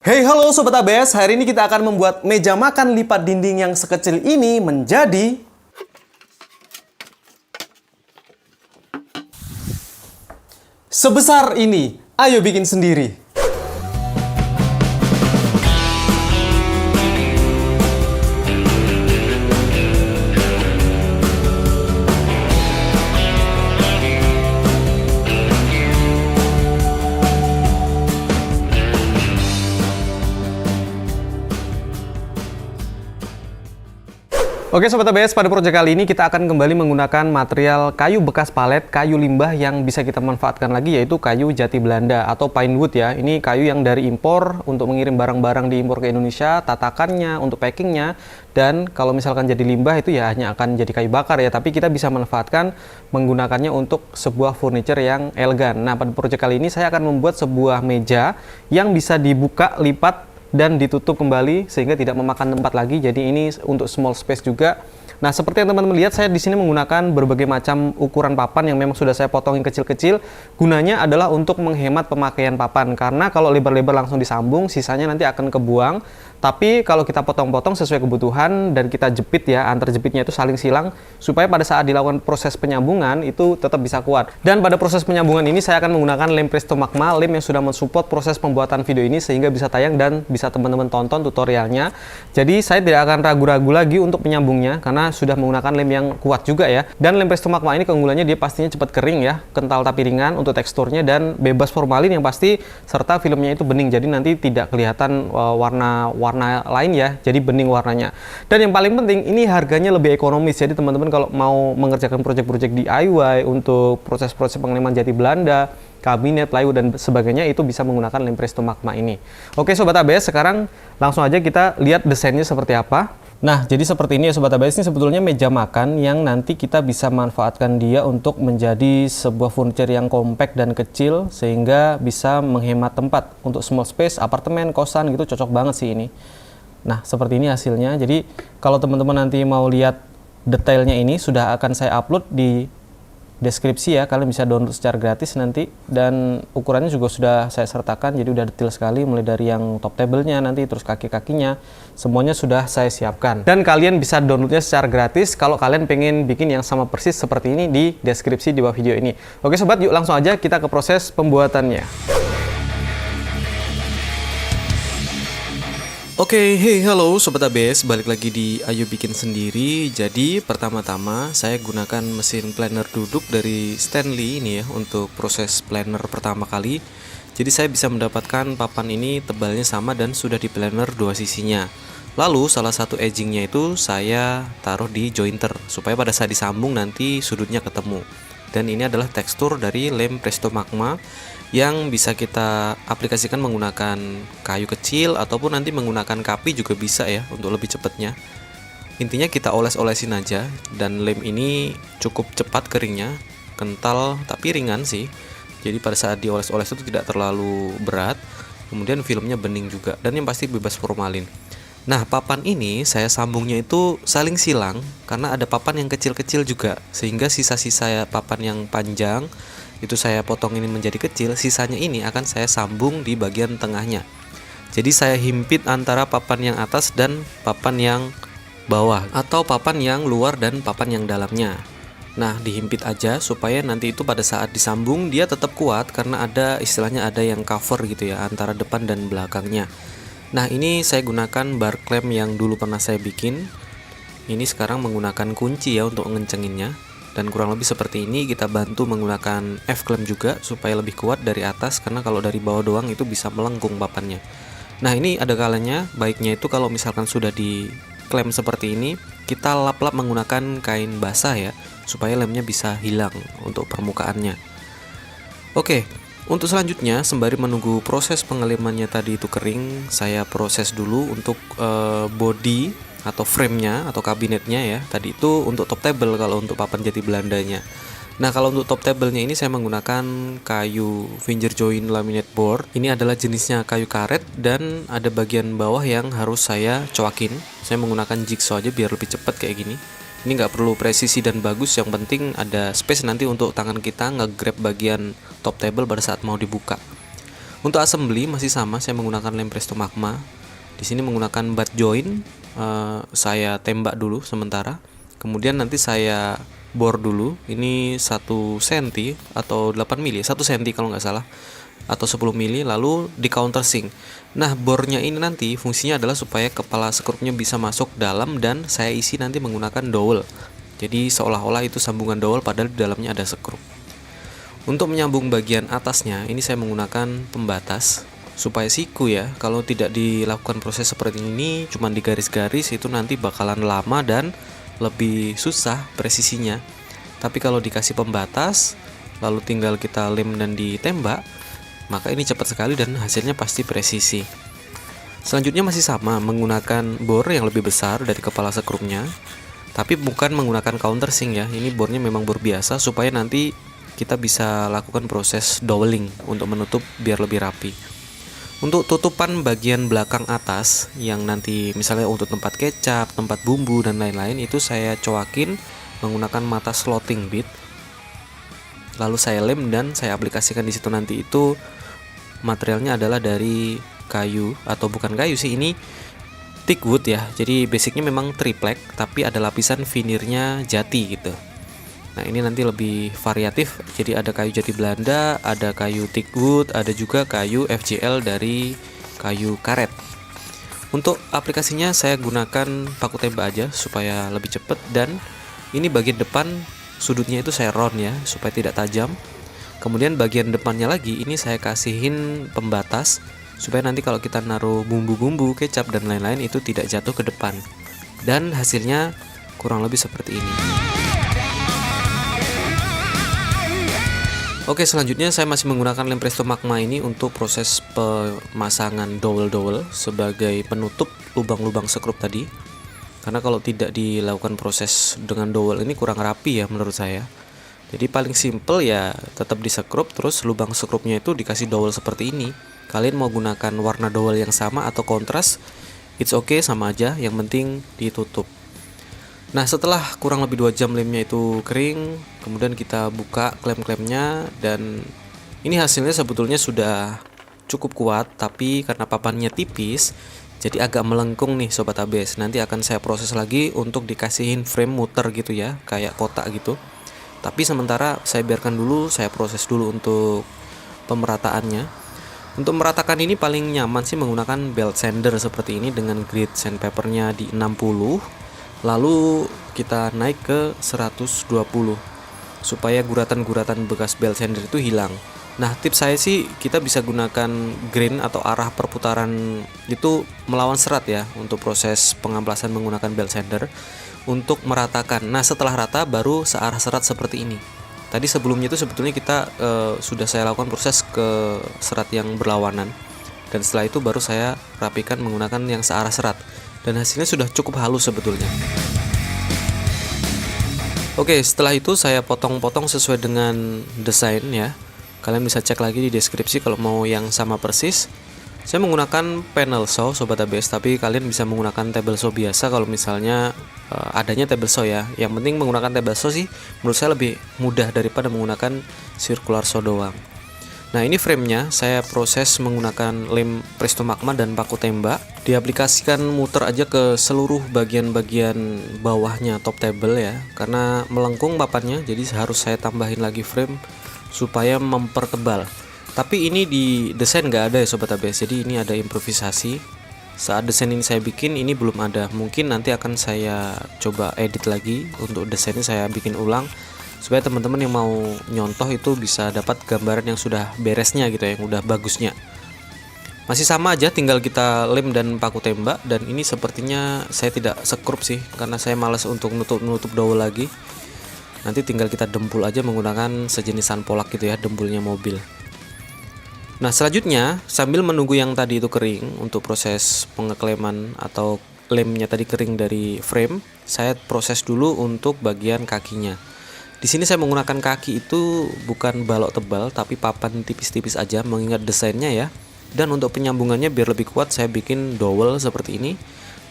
Hey halo Sobat ABS, hari ini kita akan membuat meja makan lipat dinding yang sekecil ini menjadi sebesar ini. Ayo bikin sendiri. Oke Sobat ABS, pada proyek kali ini kita akan kembali menggunakan material kayu bekas palet, kayu limbah yang bisa kita manfaatkan lagi, yaitu kayu jati Belanda atau pine wood ya. Ini kayu yang dari impor untuk mengirim barang-barang diimpor ke Indonesia, tatakannya, untuk packingnya, dan kalau misalkan jadi limbah itu ya hanya akan jadi kayu bakar ya, tapi kita bisa manfaatkan menggunakannya untuk sebuah furniture yang elegan. Nah, pada proyek kali ini saya akan membuat sebuah meja yang bisa dibuka, lipat, dan ditutup kembali sehingga tidak memakan tempat lagi. Jadi ini untuk small space juga. Nah, seperti yang teman-teman lihat, saya di sini menggunakan berbagai macam ukuran papan yang memang sudah saya potongin kecil-kecil. Gunanya adalah untuk menghemat pemakaian papan, karena kalau lebar-lebar langsung disambung, sisanya nanti akan kebuang. Tapi kalau kita potong-potong sesuai kebutuhan dan kita jepit ya, antar jepitnya itu saling silang supaya pada saat dilakukan proses penyambungan itu tetap bisa kuat. Dan pada proses penyambungan ini saya akan menggunakan lem Presto Magma, lem yang sudah mensupport proses pembuatan video ini sehingga bisa tayang dan bisa teman-teman tonton tutorialnya. Jadi saya tidak akan ragu-ragu lagi untuk menyambungnya karena sudah menggunakan lem yang kuat juga ya. Dan lem Presto Magma ini keunggulannya dia pastinya cepat kering ya, kental tapi ringan untuk teksturnya dan bebas formalin yang pasti, serta filmnya itu bening, jadi nanti tidak kelihatan warna lain ya, jadi bening warnanya. Dan yang paling penting, ini harganya lebih ekonomis, jadi teman-teman kalau mau mengerjakan proyek-proyek DIY untuk proses-proses pengeleman jati Belanda, kabinet, plywood, dan sebagainya, itu bisa menggunakan lem Presto Magma ini. Oke Sobat ABS, sekarang langsung aja kita lihat desainnya seperti apa. Nah, jadi seperti ini ya Sobat ABS, ini sebetulnya meja makan yang nanti kita bisa manfaatkan dia untuk menjadi sebuah furniture yang compact dan kecil sehingga bisa menghemat tempat untuk small space, apartemen, kosan gitu, cocok banget sih ini. Nah, seperti ini hasilnya. Jadi, kalau teman-teman nanti mau lihat detailnya ini sudah akan saya upload di deskripsi ya, kalian bisa download secara gratis nanti, dan ukurannya juga sudah saya sertakan, jadi udah detail sekali, mulai dari yang top table-nya nanti, terus kaki-kakinya, semuanya sudah saya siapkan. Dan kalian bisa downloadnya secara gratis kalau kalian pengen bikin yang sama persis seperti ini di deskripsi di bawah video ini. Oke Sobat, yuk langsung aja kita ke proses pembuatannya. Oke, hey, halo Sobat ABS, balik lagi di Ayo Bikin Sendiri. Jadi pertama-tama saya gunakan mesin planer duduk dari Stanley ini ya untuk proses planer pertama kali. Jadi saya bisa mendapatkan papan ini tebalnya sama dan sudah di planer dua sisinya. Lalu salah satu edgingnya itu saya taruh di jointer supaya pada saat disambung nanti sudutnya ketemu. Dan ini adalah tekstur dari lem Presto Magma yang bisa kita aplikasikan menggunakan kayu kecil ataupun nanti menggunakan kapi juga bisa ya untuk lebih cepatnya. Intinya kita oles-olesin aja, dan lem ini cukup cepat keringnya, kental tapi ringan sih. Jadi pada saat dioles-oles itu tidak terlalu berat, kemudian filmnya bening juga, dan yang pasti bebas formalin. Nah, papan ini saya sambungnya itu saling silang karena ada papan yang kecil-kecil juga, sehingga sisa-sisa papan yang panjang itu saya potong ini menjadi kecil, sisanya ini akan saya sambung di bagian tengahnya. Jadi saya himpit antara papan yang atas dan papan yang bawah, atau papan yang luar dan papan yang dalamnya. Nah, dihimpit aja supaya nanti itu pada saat disambung dia tetap kuat karena ada istilahnya ada yang cover gitu ya antara depan dan belakangnya. Nah, ini saya gunakan bar clamp yang dulu pernah saya bikin. Ini sekarang menggunakan kunci ya untuk ngencenginnya. Dan kurang lebih seperti ini, kita bantu menggunakan F-clamp juga supaya lebih kuat dari atas, karena kalau dari bawah doang itu bisa melengkung papannya. Nah, ini ada kalanya baiknya itu kalau misalkan sudah di clamp seperti ini, kita lap-lap menggunakan kain basah ya, supaya lemnya bisa hilang untuk permukaannya. Oke, untuk selanjutnya sembari menunggu proses pengelemannya tadi itu kering, saya proses dulu untuk body atau frame-nya atau kabinetnya ya. Tadi itu untuk top table kalau untuk papan jati Belandanya. Nah, kalau untuk top table-nya ini saya menggunakan kayu finger joint laminate board. Ini adalah jenisnya kayu karet dan ada bagian bawah yang harus saya coakin. Saya menggunakan jigsaw aja biar lebih cepat kayak gini. Ini nggak perlu presisi dan bagus, yang penting ada space nanti untuk tangan kita nge-grab bagian top table pada saat mau dibuka. Untuk assembly masih sama, saya menggunakan lem Presto Magma. Di sini menggunakan butt joint, saya tembak dulu sementara. Kemudian nanti saya bor dulu. Ini 1 cm atau 8 mili, 1 cm kalau nggak salah, atau 10 mili, lalu di countersink. Nah, bornya ini nanti fungsinya adalah supaya kepala skrupnya bisa masuk dalam, dan saya isi nanti menggunakan dowel. Jadi seolah-olah itu sambungan dowel padahal di dalamnya ada skrup. Untuk menyambung bagian atasnya, ini saya menggunakan pembatas supaya siku ya. Kalau tidak dilakukan proses seperti ini, cuman di garis-garis, itu nanti bakalan lama dan lebih susah presisinya. Tapi kalau dikasih pembatas, lalu tinggal kita lem dan ditembak, maka ini cepat sekali dan hasilnya pasti presisi. Selanjutnya masih sama, menggunakan bor yang lebih besar dari kepala skrupnya, tapi bukan menggunakan countersink ya. Ini bornya memang bor biasa supaya nanti kita bisa lakukan proses doweling untuk menutup biar lebih rapi. Untuk tutupan bagian belakang atas yang nanti misalnya untuk tempat kecap, tempat bumbu dan lain-lain, itu saya coakin menggunakan mata slotting bit. Lalu saya lem dan saya aplikasikan di situ. Nanti itu materialnya adalah dari kayu, atau bukan kayu sih, ini teak wood ya. Jadi basicnya memang triplek tapi ada lapisan veneernya jati gitu. Nah, ini nanti lebih variatif. Jadi ada kayu jati Belanda, ada kayu teak wood, ada juga kayu FGL dari kayu karet. Untuk aplikasinya saya gunakan paku tembak aja supaya lebih cepat, dan ini bagian depan sudutnya itu saya round ya supaya tidak tajam. Kemudian bagian depannya lagi ini saya kasihin pembatas supaya nanti kalau kita naruh bumbu-bumbu, kecap dan lain-lain itu tidak jatuh ke depan. Dan hasilnya kurang lebih seperti ini. Oke, selanjutnya saya masih menggunakan lem Presto Magma ini untuk proses pemasangan dowel sebagai penutup lubang-lubang skrup tadi. Karena kalau tidak dilakukan proses dengan dowel ini kurang rapi ya menurut saya. Jadi paling simple ya tetap di skrup, terus lubang skrupnya itu dikasih dowel seperti ini. Kalian mau gunakan warna dowel yang sama atau kontras, it's okay, sama aja, yang penting ditutup. Nah, setelah kurang lebih 2 jam lemnya itu kering, kemudian kita buka klem-klemnya, dan ini hasilnya sebetulnya sudah cukup kuat, tapi karena papannya tipis jadi agak melengkung nih Sobat ABS. Nanti akan saya proses lagi untuk dikasihin frame muter gitu ya, kayak kotak gitu. Tapi sementara saya biarkan dulu, saya proses dulu untuk pemerataannya. Untuk meratakan ini paling nyaman sih menggunakan belt sander seperti ini dengan grit sandpapernya di 60. Lalu kita naik ke 120 supaya guratan-guratan bekas belt sander itu hilang. Nah, tips saya sih kita bisa gunakan grain atau arah perputaran itu melawan serat ya untuk proses pengamplasan menggunakan belt sander untuk meratakan. Nah, setelah rata baru searah serat seperti ini. Tadi sebelumnya itu sebetulnya kita sudah saya lakukan proses ke serat yang berlawanan, dan setelah itu baru saya rapikan menggunakan yang searah serat. Dan hasilnya sudah cukup halus sebetulnya. Oke, setelah itu saya potong-potong sesuai dengan desain ya. Kalian bisa cek lagi di deskripsi kalau mau yang sama persis. Saya menggunakan panel saw Sobat ABS, tapi kalian bisa menggunakan table saw biasa kalau misalnya adanya table saw ya. Yang penting menggunakan table saw sih menurut saya lebih mudah daripada menggunakan circular saw doang. Nah, ini framenya saya proses menggunakan lem Presto Magma dan paku tembak. Diaplikasikan muter aja ke seluruh bagian-bagian bawahnya top table ya, karena melengkung papannya, jadi harus saya tambahin lagi frame supaya mempertebal. Tapi ini di desain nggak ada ya Sobat ABS, jadi ini ada improvisasi. Saat desain ini saya bikin, ini belum ada. Mungkin nanti akan saya coba edit lagi untuk desainnya, saya bikin ulang supaya teman-teman yang mau nyontoh itu bisa dapat gambaran yang sudah beresnya gitu ya, yang udah bagusnya. Masih sama aja, tinggal kita lem dan paku tembak, dan ini sepertinya saya tidak skrup sih karena saya malas untuk nutup dowel lagi. Nanti tinggal kita dempul aja menggunakan sejenisan polak gitu ya, dempulnya mobil. Nah, selanjutnya sambil menunggu yang tadi itu kering untuk proses pengekleman atau lemnya tadi kering dari frame, saya proses dulu untuk bagian kakinya. Di sini saya menggunakan kaki itu bukan balok tebal tapi papan tipis-tipis aja mengingat desainnya ya. Dan untuk penyambungannya biar lebih kuat saya bikin dowel seperti ini.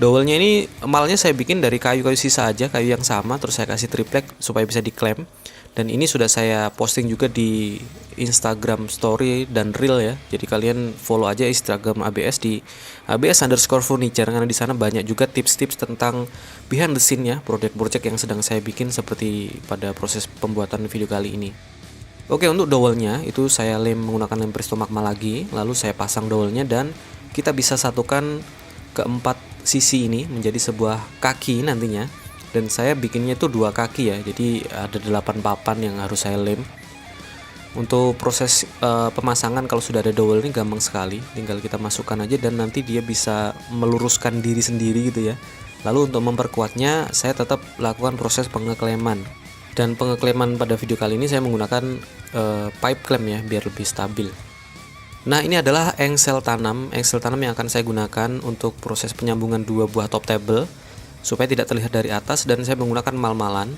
Dowelnya ini emalnya saya bikin dari kayu-kayu sisa aja, kayu yang sama, terus saya kasih triplek supaya bisa diklem. Dan ini sudah saya posting juga di Instagram Story dan Reel ya. Jadi kalian follow aja Instagram ABS di ABS_furniture, karena di sana banyak juga tips-tips tentang behind the scene ya, project-project yang sedang saya bikin seperti pada proses pembuatan video kali ini. Oke, untuk dowelnya itu saya lem menggunakan lem Presto Magma lagi, lalu saya pasang dowelnya dan kita bisa satukan keempat sisi ini menjadi sebuah kaki nantinya. Dan saya bikinnya itu 2 kaki ya, jadi ada 8 papan yang harus saya lem. Untuk proses pemasangan kalau sudah ada dowel ini gampang sekali, tinggal kita masukkan aja dan nanti dia bisa meluruskan diri sendiri gitu ya. Lalu untuk memperkuatnya saya tetap lakukan proses pengekleman. Dan pengekleman pada video kali ini saya menggunakan pipe clamp ya, biar lebih stabil. Nah, ini adalah engsel tanam yang akan saya gunakan untuk proses penyambungan 2 buah top table supaya tidak terlihat dari atas, dan saya menggunakan mal-malan.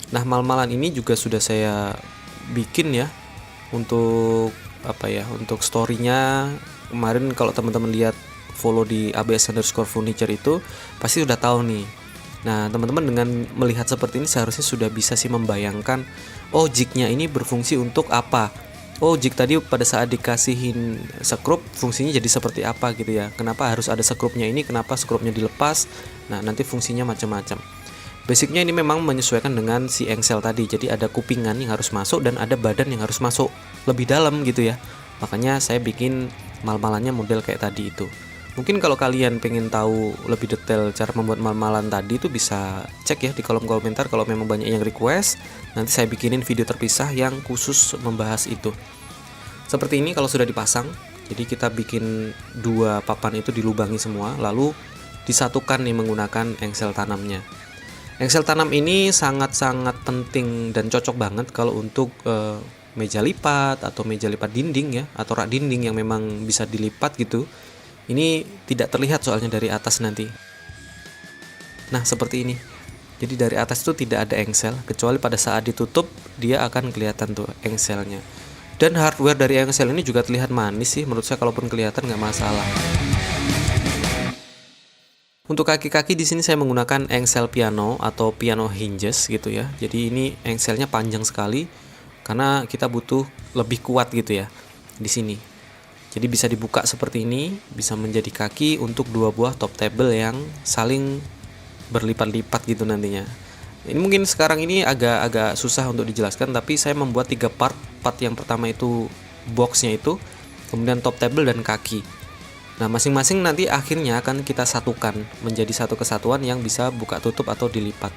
Nah, mal-malan ini juga sudah saya bikin ya untuk untuk story-nya. Kemarin kalau teman-teman lihat follow di ABS_furniture itu pasti sudah tahu nih. Nah, teman-teman dengan melihat seperti ini seharusnya sudah bisa sih membayangkan, oh jignya ini berfungsi untuk apa. Oh, jig tadi pada saat dikasihin skrup fungsinya jadi seperti apa gitu ya. Kenapa harus ada skrupnya ini, kenapa skrupnya dilepas. Nah, nanti fungsinya macam-macam. Basicnya ini memang menyesuaikan dengan si engsel tadi. Jadi ada kupingan yang harus masuk dan ada badan yang harus masuk lebih dalam gitu ya. Makanya saya bikin mal-malannya model kayak tadi itu. Mungkin kalau kalian pengen tahu lebih detail cara membuat mal-malan tadi itu bisa cek ya di kolom komentar. Kalau memang banyak yang request, nanti saya bikinin video terpisah yang khusus membahas itu. Seperti ini kalau sudah dipasang. Jadi kita bikin 2 papan itu dilubangi semua, lalu disatukan nih menggunakan engsel tanamnya. Engsel tanam ini sangat-sangat penting dan cocok banget kalau untuk meja lipat atau meja lipat dinding ya, atau rak dinding yang memang bisa dilipat gitu. Ini tidak terlihat soalnya dari atas nanti. Nah, seperti ini. Jadi dari atas itu tidak ada engsel, kecuali pada saat ditutup dia akan kelihatan tuh engselnya. Dan hardware dari engsel ini juga terlihat manis sih menurut saya, kalaupun kelihatan nggak masalah. Untuk kaki-kaki di sini saya menggunakan engsel piano atau piano hinges gitu ya. Jadi ini engselnya panjang sekali karena kita butuh lebih kuat gitu ya di sini. Jadi bisa dibuka seperti ini, bisa menjadi kaki untuk 2 buah top table yang saling berlipat-lipat gitu nantinya. Ini mungkin sekarang ini agak susah untuk dijelaskan, tapi saya membuat 3 part. Part yang pertama itu boxnya itu, kemudian top table dan kaki. Nah, masing-masing nanti akhirnya akan kita satukan menjadi satu kesatuan yang bisa buka tutup atau dilipat.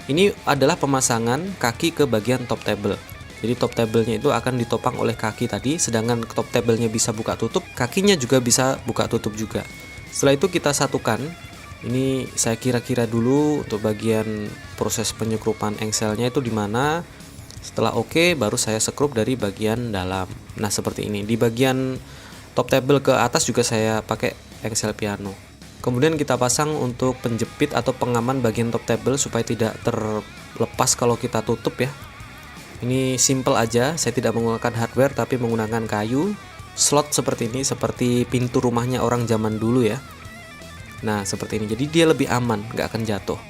Ini adalah pemasangan kaki ke bagian top table. Jadi top table-nya itu akan ditopang oleh kaki tadi, sedangkan top table-nya bisa buka tutup, kakinya juga bisa buka tutup juga. Setelah itu kita satukan. Ini saya kira-kira dulu untuk bagian proses penyekrupan engselnya itu di mana. Setelah oke, baru saya sekrup dari bagian dalam. Nah, seperti ini. Di bagian top table ke atas juga saya pakai engsel piano. Kemudian kita pasang untuk penjepit atau pengaman bagian top table supaya tidak terlepas kalau kita tutup ya. Ini simple aja, saya tidak menggunakan hardware tapi menggunakan kayu, slot seperti ini, seperti pintu rumahnya orang zaman dulu ya. Nah, seperti ini, jadi dia lebih aman, nggak akan jatuh.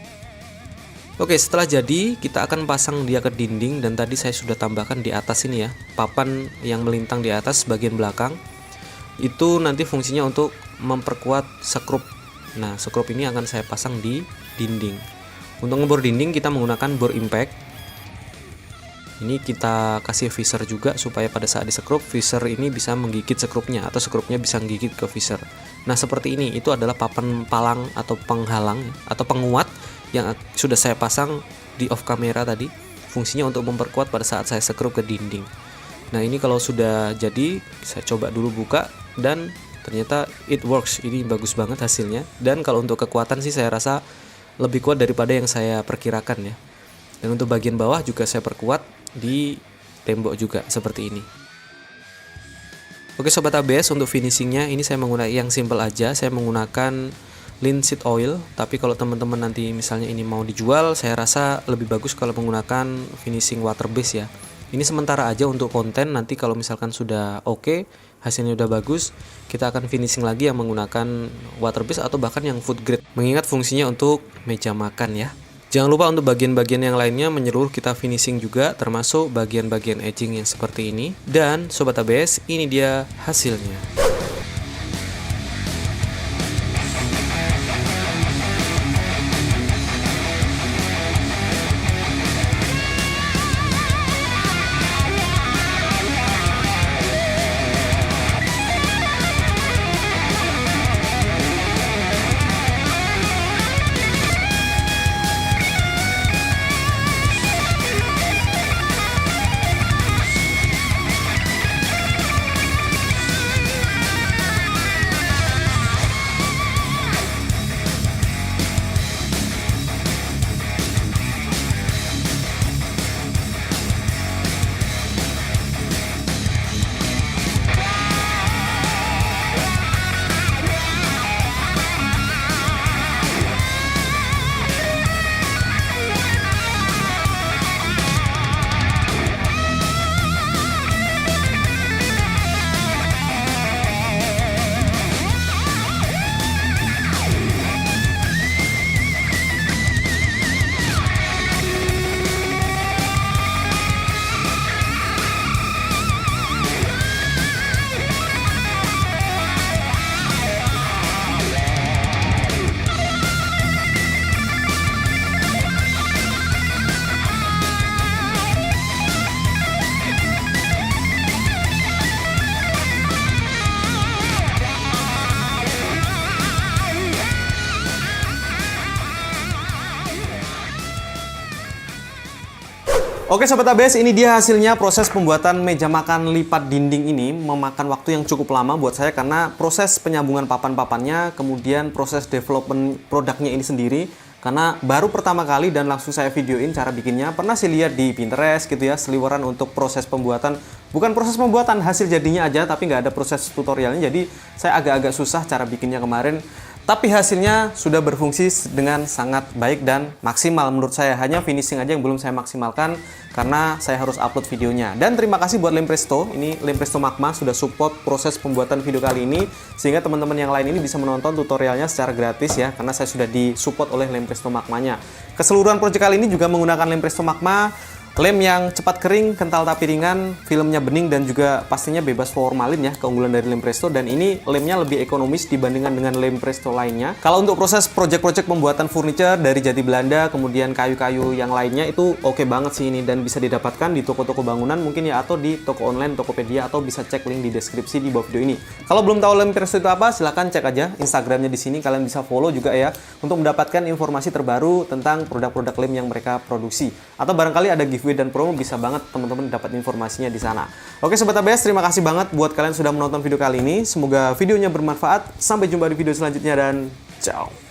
Oke, setelah jadi, kita akan pasang dia ke dinding, dan tadi saya sudah tambahkan di atas ini ya, papan yang melintang di atas bagian belakang. Itu nanti fungsinya untuk memperkuat skrup. Nah, skrup ini akan saya pasang di dinding. Untuk ngebor dinding kita menggunakan bor impact. Ini kita kasih visor juga supaya pada saat disekrup, visor ini bisa menggigit skrupnya atau skrupnya bisa menggigit ke visor. Nah, seperti ini, itu adalah papan palang atau penghalang atau penguat yang sudah saya pasang di off camera tadi. Fungsinya untuk memperkuat pada saat saya sekrup ke dinding. Nah, ini kalau sudah jadi, saya coba dulu buka dan ternyata it works. Ini bagus banget hasilnya. Dan kalau untuk kekuatan sih saya rasa lebih kuat daripada yang saya perkirakan ya. Dan untuk bagian bawah juga saya perkuat di tembok juga seperti ini. Oke sobat ABS, untuk finishingnya ini saya menggunakan yang simple aja. Saya menggunakan linseed oil, tapi kalau teman-teman nanti misalnya ini mau dijual, saya rasa lebih bagus kalau menggunakan finishing water base ya. Ini sementara aja untuk konten, nanti kalau misalkan sudah oke, hasilnya udah bagus, kita akan finishing lagi yang menggunakan water base atau bahkan yang food grade, mengingat fungsinya untuk meja makan ya. Jangan lupa untuk bagian-bagian yang lainnya menyeluruh kita finishing juga, termasuk bagian-bagian edging yang seperti ini. Dan Sobat ABS, ini dia hasilnya. Oke Sobat ABS, ini dia hasilnya. Proses pembuatan meja makan lipat dinding ini memakan waktu yang cukup lama buat saya karena proses penyambungan papan-papannya, kemudian proses development produknya ini sendiri. Karena baru pertama kali dan langsung saya videoin cara bikinnya. Pernah sih lihat di Pinterest gitu ya, seliweran untuk proses pembuatan. Bukan proses pembuatan, hasil jadinya aja, tapi nggak ada proses tutorialnya. Jadi saya agak-agak susah cara bikinnya kemarin. Tapi hasilnya sudah berfungsi dengan sangat baik dan maksimal menurut saya. Hanya finishing aja yang belum saya maksimalkan karena saya harus upload videonya. Dan terima kasih buat Lempresto. Ini Lempresto Magma sudah support proses pembuatan video kali ini. Sehingga teman-teman yang lain ini bisa menonton tutorialnya secara gratis ya. Karena saya sudah disupport oleh Lempresto Magmanya. Keseluruhan project kali ini juga menggunakan Lempresto Magma. Lem yang cepat kering, kental tapi ringan, filmnya bening dan juga pastinya bebas formalin ya, keunggulan dari Lempresto. Dan ini lemnya lebih ekonomis dibandingkan dengan Lempresto lainnya. Kalau untuk proses project-project pembuatan furniture dari jati Belanda, kemudian kayu-kayu yang lainnya itu oke banget sih ini. Dan bisa didapatkan di toko-toko bangunan mungkin ya, atau di toko online, Tokopedia, atau bisa cek link di deskripsi di bawah video ini. Kalau belum tahu Lempresto itu apa, silahkan cek aja Instagramnya di sini. Kalian bisa follow juga ya, untuk mendapatkan informasi terbaru tentang produk-produk lem yang mereka produksi. Atau barangkali ada giveaway dan promo, bisa banget teman-teman dapat informasinya di sana. Oke Sobat ABS, terima kasih banget buat kalian sudah menonton video kali ini. Semoga videonya bermanfaat. Sampai jumpa di video selanjutnya dan ciao.